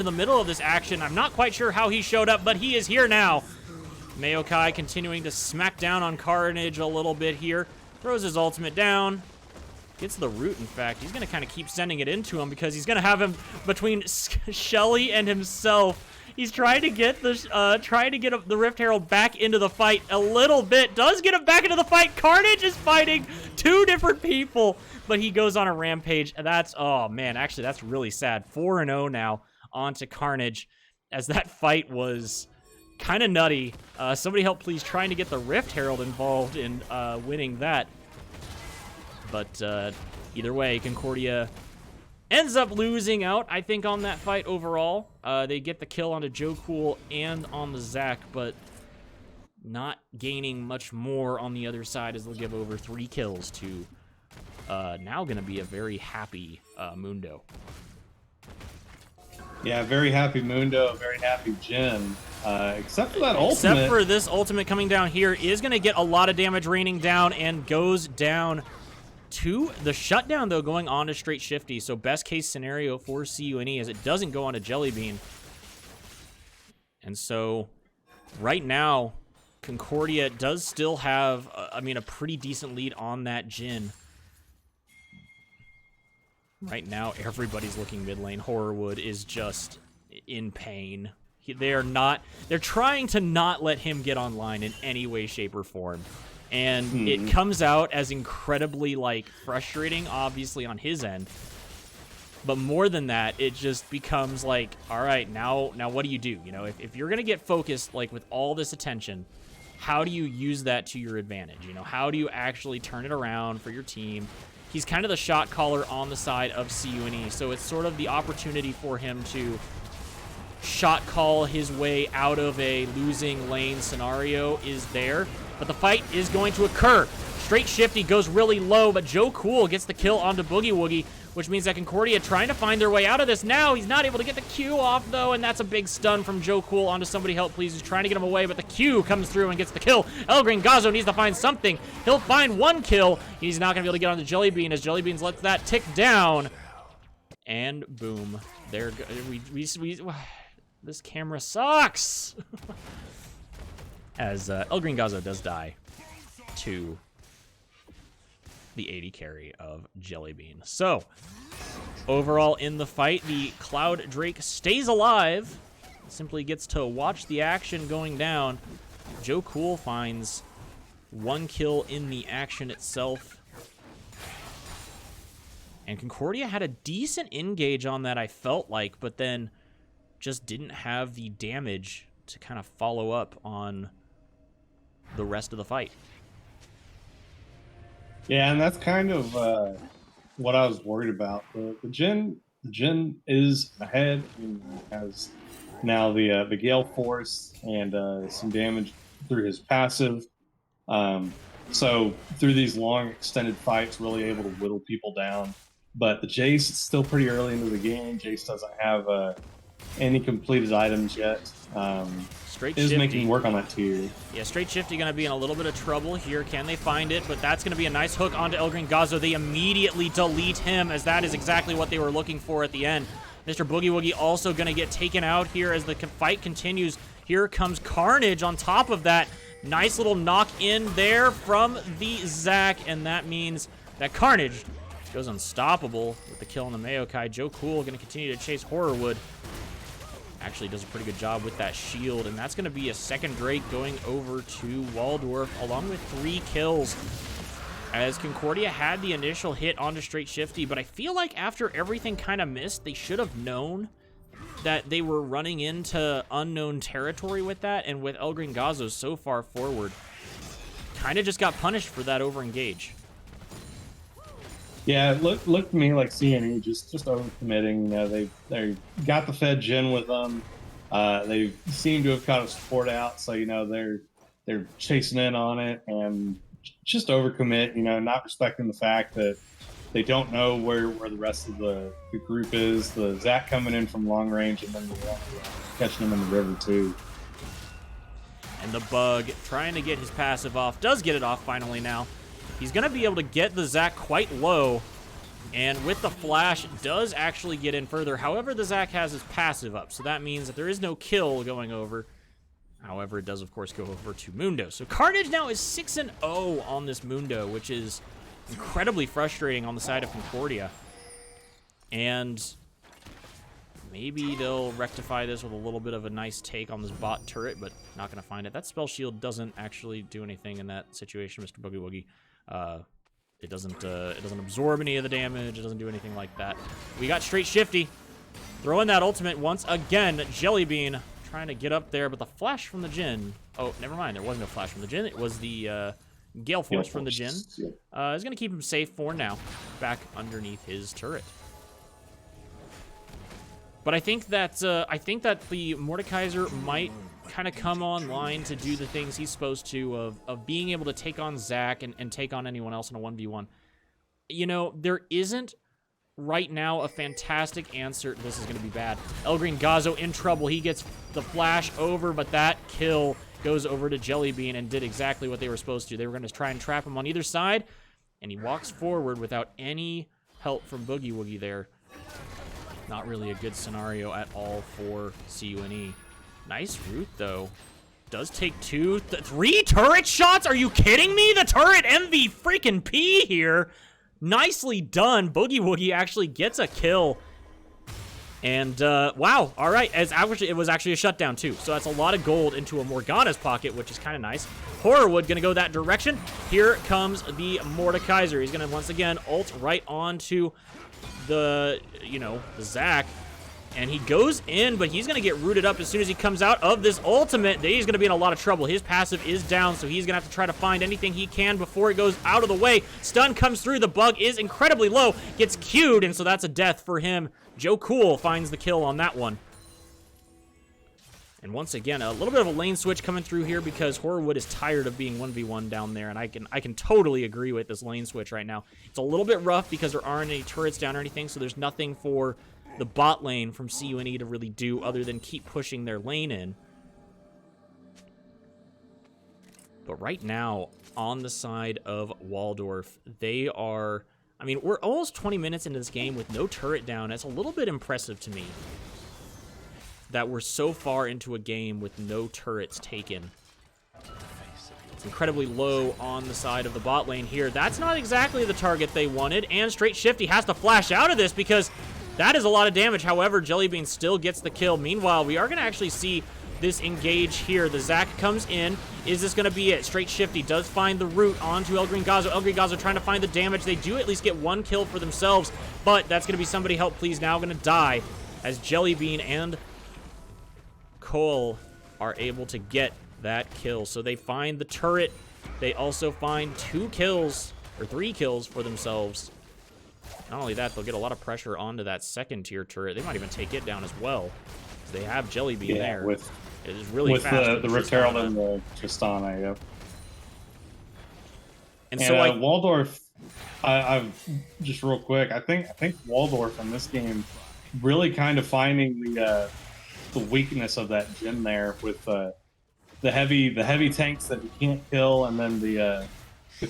in the middle of this action. I'm not quite sure how he showed up, but he is here now. Maokai continuing to smack down on Carnage a little bit here. Throws his ultimate down. Gets the root, in fact. He's going to kind of keep sending it into him because he's going to have him between Shelly and himself. He's trying to get the Rift Herald back into the fight a little bit. Does get him back into the fight. Carnage is fighting two different people, but he goes on a rampage. That's, oh man, actually that's really sad. 4-0 now onto Carnage, as that fight was kind of nutty. Somebody help please, trying to get the Rift Herald involved in winning that. But either way, Concordia ends up losing out, I think, on that fight overall. They get the kill onto Joe Cool and on the Zac, but not gaining much more on the other side, as they'll give over 3 kills to now going to be a very happy Mundo. Yeah, very happy Mundo, very happy Jin. Except for that ultimate. Except for this ultimate coming down here is going to get a lot of damage raining down and goes down to the shutdown, though, going on to straight Shifty. So best case scenario for CUNE as it doesn't go on to Jellybean. And so right now, Concordia does still have, I mean, a pretty decent lead on that Jin. Right now, everybody's looking mid lane. Horrorwood is just in pain. They're trying to not let him get online in any way, shape, or form. And it comes out as incredibly, like, frustrating, obviously, on his end. But more than that, it just becomes like, all right, now what do you do? You know, if you're going to get focused, like, with all this attention, how do you use that to your advantage? You know, how do you actually turn it around for your team? He's kind of the shot caller on the side of CUNE, so it's sort of the opportunity for him to shot call his way out of a losing lane scenario is there. But the fight is going to occur. Straight Shifty goes really low, but Joe Cool gets the kill onto Boogie Woogie, which means that Concordia trying to find their way out of this. Now he's not able to get the Q off, though, and that's a big stun from Joe Cool onto somebody help please, who's trying to get him away, but the Q comes through and gets the kill. El Gringazo needs to find something. He'll find one kill. He's not going to be able to get onto Jellybean as Jellybeans lets that tick down. And boom. There this camera sucks. As El Gringazo does die to the 80 carry of Jellybean. So, overall in the fight, the Cloud Drake stays alive. Simply gets to watch the action going down. Joe Cool finds 1 kill in the action itself. And Concordia had a decent engage on that, I felt like, but then just didn't have the damage to kind of follow up on the rest of the fight. Yeah, and that's kind of what I was worried about. The Jin is ahead and has now the Gale Force and some damage through his passive. So through these long extended fights, really able to whittle people down. But the Jace is still pretty early into the game. Jace doesn't have any completed items yet. Straight is Shifty making work on that tier. Yeah, Straight Shifty going to be in a little bit of trouble here. Can they find it? But that's going to be a nice hook onto El Gringazo. They immediately delete him, as that is exactly what they were looking for at the end. Mr. Boogie Woogie also going to get taken out here as the fight continues. Here comes Carnage on top of that. Nice little knock in there from the Zac, and that means that Carnage goes unstoppable with the kill on the Maokai. Joe Cool going to continue to chase Horrorwood. Actually does a pretty good job with that shield, and that's going to be a second Drake going over to Waldorf, along with 3 kills, as Concordia had the initial hit onto Straight Shifty, but I feel like after everything kind of missed, they should have known that they were running into unknown territory with that, and with El Gringazo so far forward, kind of just got punished for that overengage. Yeah, it looked to me like CNE just overcommitting. You know, they got the Fed Jin with them. They seem to have kind of support out, so you know they're chasing in on it and just overcommit. You know, not respecting the fact that they don't know where the rest of the group is. The Zac coming in from long range and then catching him in the river too. And the Bug trying to get his passive off, does get it off finally now. He's going to be able to get the Zac quite low, And with the flash, does actually get in further. However, the Zac has his passive up, so that means that there is no kill going over. However, it does, of course, go over to Mundo. So Carnage now is 6-0 on this Mundo, which is incredibly frustrating on the side of Concordia. And maybe they'll rectify this with a little bit of a nice take on this bot turret, but not going to find it. That spell shield doesn't actually do anything in that situation, Mr. Boogie Woogie. It doesn't absorb any of the damage. It doesn't do anything like that. We got straight shifty. Throw in that ultimate once again. Jellybean trying to get up there, but the flash from the Jhin. Oh, never mind. There wasn't a flash from the Jhin. It was the Gale Force from the Jhin. Is going to keep him safe for now. Back underneath his turret. But I think that the Mordekaiser might kind of come online to do the things he's supposed to of being able to take on Zac and take on anyone else in a 1v1. You know, there isn't right now a fantastic answer. This is going to be bad. El Green Gazo in trouble. He gets the flash over, but that kill goes over to Jellybean and did exactly what they were supposed to. They were going to try and trap him on either side, and he walks forward without any help from Boogie Woogie there. Not really a good scenario at all for CUNE. Nice route, though. Does take 3 turret shots? Are you kidding me? The turret MV freaking P here. Nicely done. Boogie Woogie actually gets a kill. And, wow. All right. It was actually a shutdown, too. So that's a lot of gold into a Morgana's pocket, which is kind of nice. Horrorwood going to go that direction. Here comes the Mordekaiser. He's going to, once again, ult right onto the Zac. And he goes in, but he's going to get rooted up as soon as he comes out of this ultimate. He's going to be in a lot of trouble. His passive is down, so he's going to have to try to find anything he can before it goes out of the way. Stun comes through. The bug is incredibly low. Gets queued, and so that's a death for him. Joe Cool finds the kill on that one. And once again, a little bit of a lane switch coming through here because Horrorwood is tired of being 1v1 down there, and I can totally agree with this lane switch right now. It's a little bit rough because there aren't any turrets down or anything, so there's nothing for the bot lane from CUNE to really do other than keep pushing their lane in. But right now, on the side of Waldorf, they are... I mean, we're almost 20 minutes into this game with no turret down. It's a little bit impressive to me that we're so far into a game with no turrets taken. It's incredibly low on the side of the bot lane here. That's not exactly the target they wanted, and Straight Shifty has to flash out of this because that is a lot of damage. However, Jellybean still gets the kill. Meanwhile, we are going to actually see this engage here. The Zac comes in. Is this going to be it? Straight Shifty does find the route onto El Green Gazo. El Green Gazo trying to find the damage. They do at least get one kill for themselves, but that's going to be somebody help please now going to die as Jellybean and Cole are able to get that kill. So they find the turret. They also find 2 kills, or 3 kills for themselves. Not only that, they'll get a lot of pressure onto that second tier turret. They might even take it down as well. They have Jellybean there. It is really fast. With the Rift Herald and the Tristana, yep. And so Waldorf, I've just real quick, I think Waldorf in this game really kind of finding the weakness of that Jhin there with the heavy tanks that you can't kill, and then the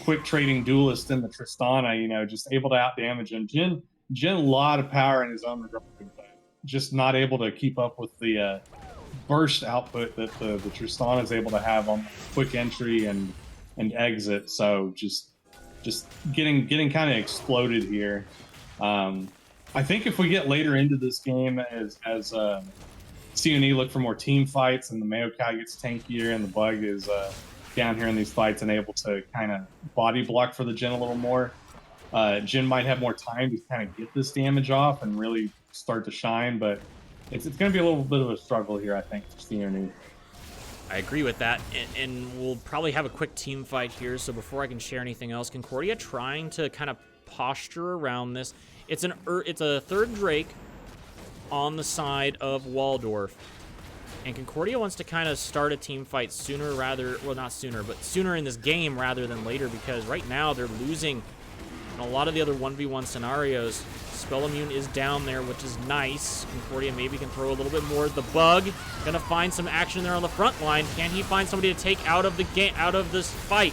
quick trading duelist in the Tristana, just able to out damage him. Jhin a lot of power in his own regard, but just not able to keep up with the burst output that the Tristana is able to have on quick entry and exit. So just getting kind of exploded here. I think if we get later into this game as CUNE look for more team fights and the Maokai gets tankier and the bug is down here in these fights and able to kind of body block for the Jhin a little more, Jhin might have more time to kind of get this damage off and really start to shine, but it's going to be a little bit of a struggle here, I think, for CUNE. I agree with that, and we'll probably have a quick team fight here, so before I can share anything else, Concordia trying to kind of posture around this. It's a third Drake on the side of Waldorf, and Concordia wants to kind of start a team fight sooner not sooner, but sooner in this game rather than later, because right now they're losing in a lot of the other 1v1 scenarios. Spell Immune is down there, which is nice. Concordia maybe can throw a little bit more. The bug gonna find some action there on the front line. Can he find somebody to take out of this fight?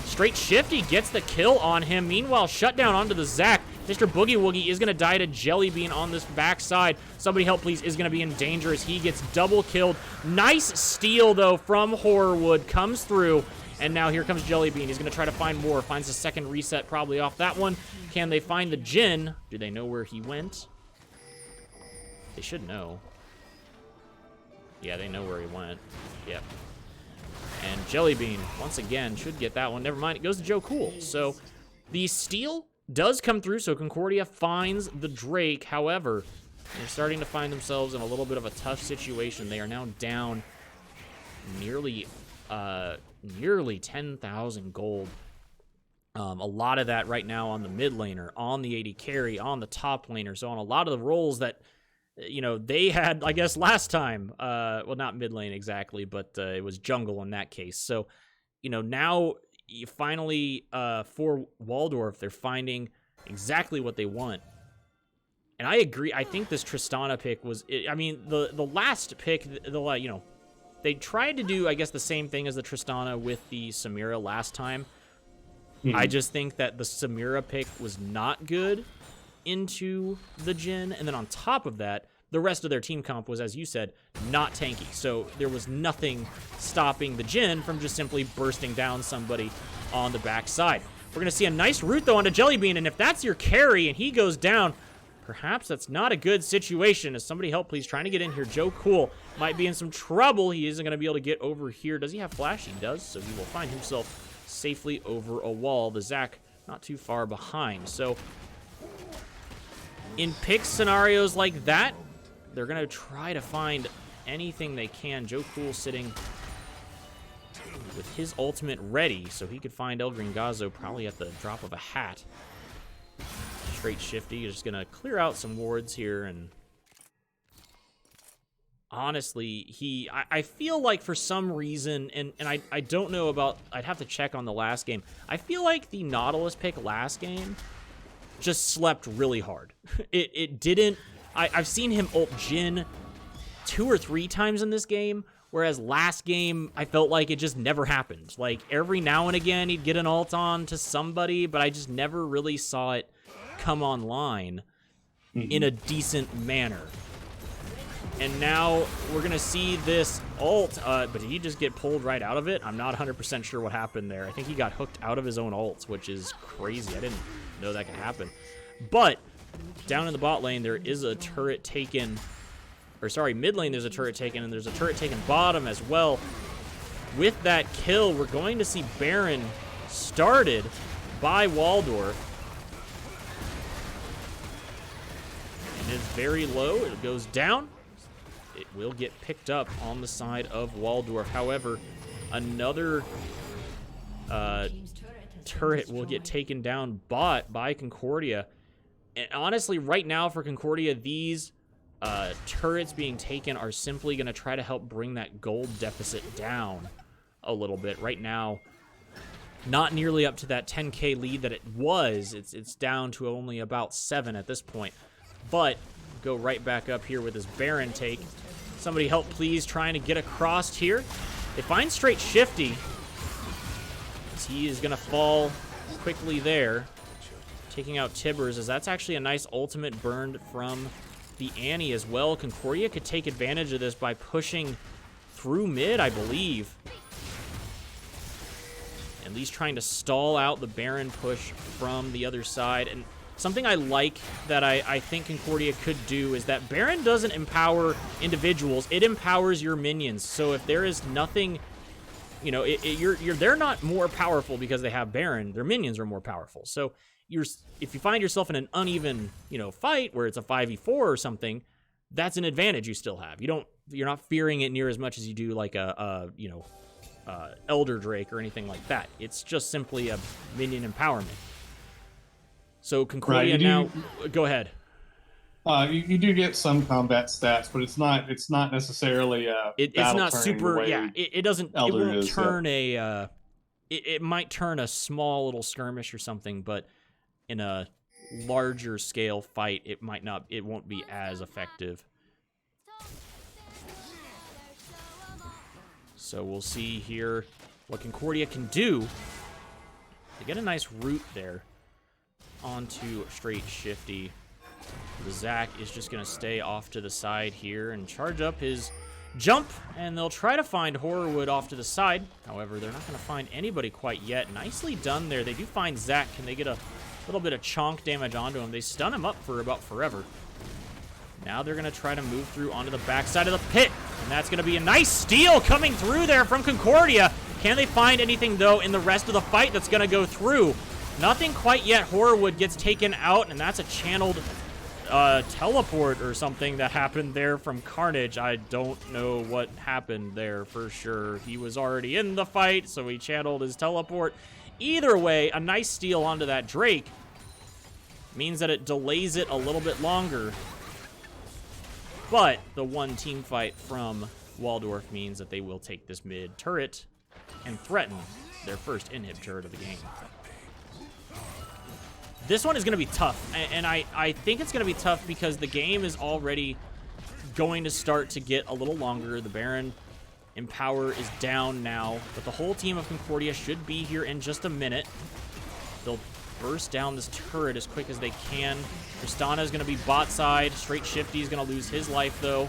Straight Shifty gets the kill on him. Meanwhile, shutdown onto the Zac. Mr. Boogie Woogie is going to die to Jellybean on this backside. Somebody help, please, is going to be in danger as he gets double killed. Nice steal, though, from Horrorwood. Comes through, and now here comes Jellybean. He's going to try to find more. Finds a second reset probably off that one. Can they find the Jin? Do they know where he went? They should know. Yeah, they know where he went. Yep. And Jellybean, once again, should get that one. Never mind, it goes to Joe Cool. So the steal does come through, so Concordia finds the Drake. However, they're starting to find themselves in a little bit of a tough situation. They are now down nearly 10,000 gold. A lot of that right now on the mid laner, on the AD carry, on the top laner. So on a lot of the roles that, you know, they had, I guess, last time. Well, not mid lane exactly, but it was jungle in that case. So, you know, now you finally, for Waldorf, they're finding exactly what they want. And I agree. I think this Tristana pick was, I mean, the last pick, you know, they tried to do, I guess, the same thing as the Tristana with the Samira last time. I just think that the Samira pick was not good into the Jin, and then on top of that, the rest of their team comp was, as you said, not tanky. So there was nothing stopping the Jin from just simply bursting down somebody on the backside. We're gonna see a nice root though onto Jellybean, and if that's your carry and he goes down, perhaps that's not a good situation. As somebody help, please, trying to get in here. Joe Cool might be in some trouble. He isn't gonna be able to get over here. Does he have flash? He does, so he will find himself safely over a wall. The Zac not too far behind. So in pick scenarios like that, they're going to try to find anything they can. Joe Cool sitting with his ultimate ready, so he could find El Gringazo probably at the drop of a hat. Straight Shifty, just going to clear out some wards here, and honestly, I feel like for some reason, and I don't know about, I'd have to check on the last game. I feel like the Nautilus pick last game just slept really hard. It didn't, I've seen him ult Jin 2 or 3 times in this game, whereas last game, I felt like it just never happened. Like, every now and again, he'd get an ult on to somebody, but I just never really saw it come online in a decent manner. And now we're going to see this ult, but did he just get pulled right out of it? I'm not 100% sure what happened there. I think he got hooked out of his own ults, which is crazy. I didn't know that could happen. But down in the bot lane, there is a turret taken, or sorry, mid lane there's a turret taken, and there's a turret taken bottom as well. With that kill, we're going to see Baron started by Waldorf. And it's very low. It goes down. It will get picked up on the side of Waldorf. However, another turret will get taken down bot by Concordia. And honestly, right now for Concordia, these turrets being taken are simply going to try to help bring that gold deficit down a little bit. Right now, not nearly up to that 10k lead that it was. It's down to only about 7 at this point. But go right back up here with his Baron take. Somebody help, please, trying to get across here. They find straight Shifty, as he is going to fall quickly there. Taking out Tibbers, as that's actually a nice ultimate burned from the Annie as well. Concordia could take advantage of this by pushing through mid, I believe. At least trying to stall out the Baron push from the other side. And something I like that I think Concordia could do is that Baron doesn't empower individuals, it empowers your minions. So if there is nothing, you know, they're not more powerful because they have Baron, their minions are more powerful. So if you find yourself in an uneven, you know, fight where it's a 5v4 or something, that's an advantage you still have. You're not fearing it near as much as you do like Elder Drake or anything like that. It's just simply a minion empowerment. So Concordia now, go ahead. You do get some combat stats, but it's not necessarily it's not super. Yeah, it doesn't. It won't turn yeah. it might turn a small little skirmish or something, but in a larger scale fight, it might not. It won't be as effective. So we'll see here what Concordia can do. They get a nice root there. onto straight shifty. Zach is just going to stay off to the side here and charge up his jump, and they'll try to find Horrorwood off to the side. However, they're not going to find anybody quite yet. Nicely done there. They do find Zach. Can they get a little bit of chonk damage onto him? They stun him up for about forever. Now they're going to try to move through onto the backside of the pit, and that's going to be a nice steal coming through there from Concordia. Can they find anything, though, in the rest of the fight that's going to go through? Nothing quite yet. Horrorwood gets taken out, and that's a channeled teleport or something that happened there from Carnage. I don't know what happened there for sure. He was already in the fight, so he channeled his teleport. Either way, a nice steal onto that Drake means that it delays it a little bit longer. But the one team fight from Waldorf means that they will take this mid turret and threaten their first inhib turret of the game. This one is going to be tough, and I think it's going to be tough because the game is already going to start to get a little longer. The Baron in power is down now, but the whole team of Concordia should be here in just a minute. They'll burst down this turret as quick as they can. Tristana is going to be bot side. Straight Shifty is going to lose his life, though.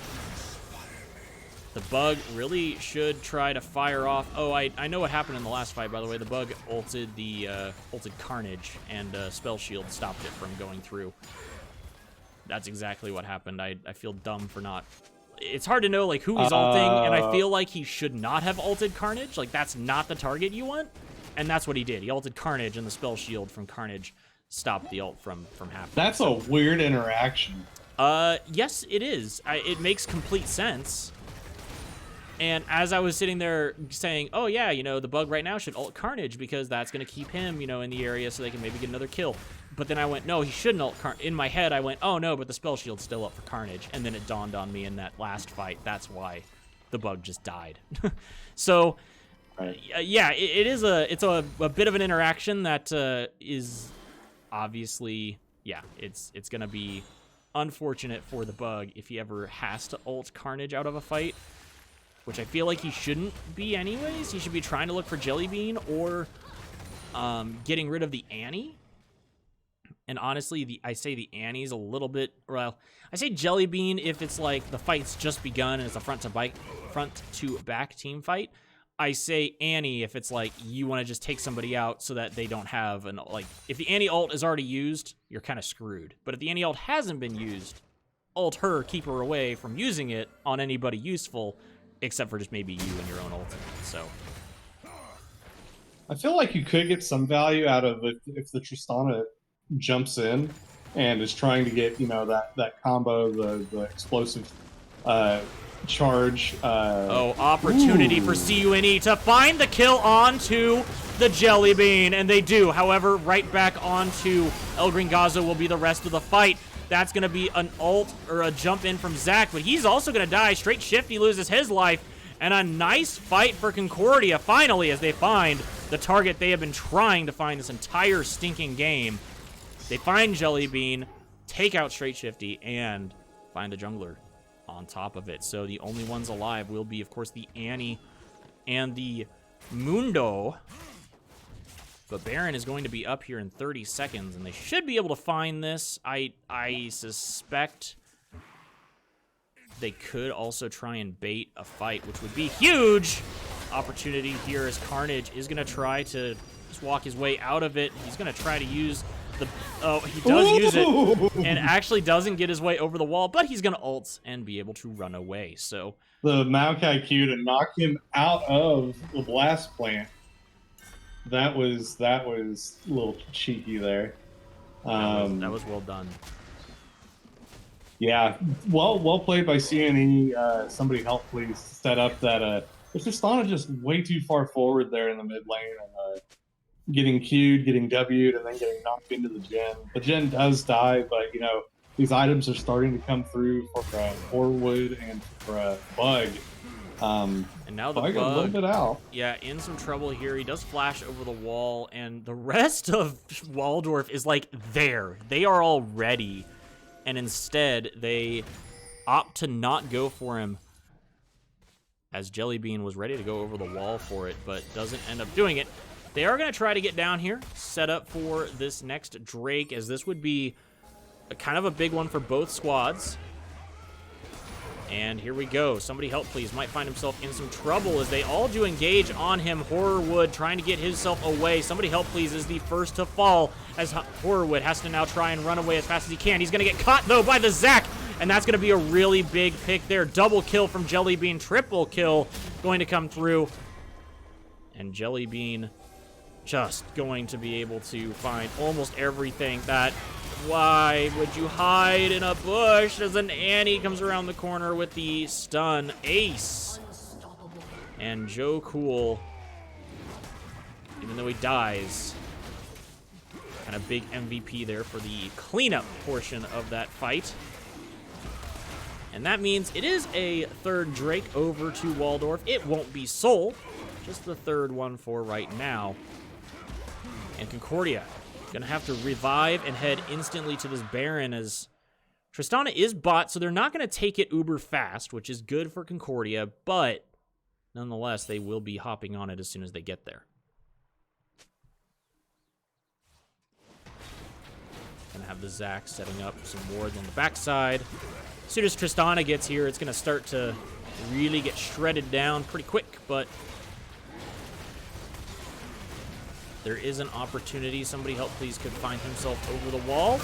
The Bug really should try to fire off. Oh, I know what happened in the last fight, by the way. The Bug ulted Carnage, and Spell Shield stopped it from going through. That's exactly what happened. I feel dumb for not... It's hard to know, like, who he's ulting, and I feel like he should not have ulted Carnage. Like, that's not the target you want, and that's what he did. He ulted Carnage, and the Spell Shield from Carnage stopped the ult from happening. That's a weird interaction. Yes, it is. It makes complete sense. And as I was sitting there saying, oh yeah, you know, the Bug right now should ult Carnage because that's going to keep him, you know, in the area so they can maybe get another kill. But then I went, no, he shouldn't ult Carnage. In my head, I went, oh no, but the Spell Shield's still up for Carnage. And then it dawned on me in that last fight, that's why the Bug just died. So, right. Yeah, it's a bit of an interaction that is obviously, yeah, it's going to be unfortunate for the Bug if he ever has to ult Carnage out of a fight. Which I feel like he shouldn't be anyways. He should be trying to look for Jellybean or getting rid of the Annie. And honestly, I say the Annie's a little bit... Well, I say Jellybean if it's like the fight's just begun and it's a front-to-back team fight. I say Annie if it's like you want to just take somebody out so that they don't have an... Like, if the Annie ult is already used, you're kind of screwed. But if the Annie ult hasn't been used, ult her, keep her away from using it on anybody useful... Except for just maybe you and your own ultimate, so. I feel like you could get some value out of it if the Tristana jumps in and is trying to get, you know, that combo, the explosive charge. Opportunity for CUNE to find the kill onto the Jellybean, and they do. However, right back onto El Gringazo will be the rest of the fight. That's going to be an ult or a jump in from Zach, but he's also going to die. Straight Shifty loses his life, and a nice fight for Concordia finally as they find the target they have been trying to find this entire stinking game. They find Jellybean, take out Straight Shifty, and find the jungler on top of it. So the only ones alive will be, of course, the Annie and the Mundo. But Baron is going to be up here in 30 seconds, and they should be able to find this. I suspect they could also try and bait a fight, which would be huge. Opportunity here as Carnage is going to try to just walk his way out of it. He's going to try to use the... Oh, he does use it, and actually doesn't get his way over the wall, but he's going to ult and be able to run away. So the Maokai Q to knock him out of the blast plant. That was a little cheeky there. That was well done. Yeah, well played by CNE. Somebody help please set up that. It's just way too far forward there in the mid lane and getting Q'd, getting W'd, and then getting knocked into the gen. The gen does die, but you know these items are starting to come through for Horwood and for Bug. And now the Bug, a little bit out. Yeah, in some trouble here. He does flash over the wall, and the rest of Waldorf is like there. They are all ready, and instead they opt to not go for him as Jellybean was ready to go over the wall for it, but doesn't end up doing it. They are going to try to get down here, set up for this next Drake, as this would be kind of a big one for both squads. And here we go. Somebody help, please. Might find himself in some trouble as they all do engage on him. Horrorwood trying to get himself away. Somebody help, please, is the first to fall as Horrorwood has to now try and run away as fast as he can. He's going to get caught, though, by the Zac, and that's going to be a really big pick there. Double kill from Jellybean. Triple kill going to come through. And Jellybean just going to be able to find almost everything that... Why would you hide in a bush as an Annie comes around the corner with the stun ace? And Joe Cool, even though he dies, kind of big MVP there for the cleanup portion of that fight. And that means it is a third Drake over to Waldorf. It won't be Soul, just the third one for right now. And Concordia gonna have to revive and head instantly to this Baron, as Tristana is bot, so they're not gonna take it uber fast, which is good for Concordia, but nonetheless, they will be hopping on it as soon as they get there. Gonna have the Zac setting up some wards on the backside. As soon as Tristana gets here, it's gonna start to really get shredded down pretty quick, but there is an opportunity. Somebody help, please, could find himself over the wall.